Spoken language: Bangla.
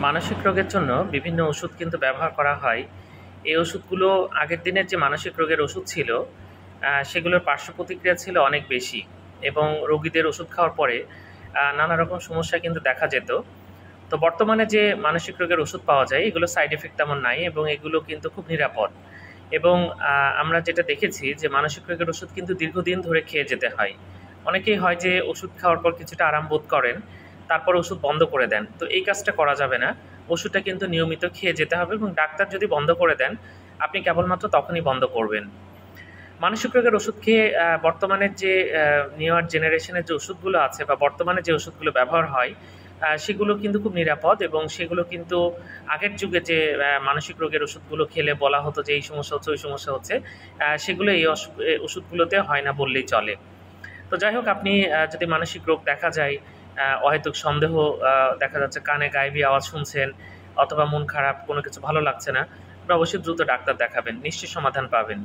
মানসিক রোগের জন্য বিভিন্ন ওষুধ কিন্তু ব্যবহার করা হয়। এই ওষুধগুলো আগের দিনের যে মানসিক রোগের ওষুধ ছিল, সেগুলোর পার্শ্ব প্রতিক্রিয়া ছিল অনেক বেশি এবং রোগীদের ওষুধ খাওয়ার পরে নানা রকম সমস্যা কিন্তু দেখা যেত। তো বর্তমানে যে মানসিক রোগের ওষুধ পাওয়া যায়, এগুলো সাইড এফেক্ট তেমন নাই এবং এগুলো কিন্তু খুব নিরাপদ। এবং আমরা যেটা দেখেছি যে মানসিক রোগের ওষুধ কিন্তু দীর্ঘদিন ধরে খেয়ে যেতে হয়। অনেকেই হয় যে ওষুধ খাওয়ার পর কিছুটা আরাম বোধ করেন, তারপর ওষুধ বন্ধ করে দেন। তো এই কাজটা করা যাবে না। ওষুধটা কিন্তু নিয়মিত খেয়ে যেতে হবে এবং ডাক্তার যদি বন্ধ করে দেন, আপনি কেবলমাত্র তখনই বন্ধ করবেন। মানসিক রোগের ওষুধ খেয়ে বর্তমানের যে নিউয়ার জেনারেশনের যে ওষুধগুলো আছে বা বর্তমানে যে ওষুধগুলো ব্যবহার হয়, সেগুলো কিন্তু খুব নিরাপদ এবং সেগুলো কিন্তু আগের যুগে যে মানসিক রোগের ওষুধগুলো খেলে বলা হতো যে এই সমস্যা হচ্ছে, ওই সমস্যা হচ্ছে, সেগুলো এই ওষুধগুলোতে হয় না বললেই চলে। তো যাই হোক, আপনি যদি মানসিক রোগ দেখা যায়, অহেতুক সন্দেহ দেখা যাচ্ছে, কানে গায়েবী আওয়াজ শুনছেন অথবা মন খারাপ, কোনো কিছু ভালো লাগছে না, আপনি অবশ্যই দ্রুত ডাক্তার দেখাবেন, নিশ্চয়ই সমাধান পাবেন।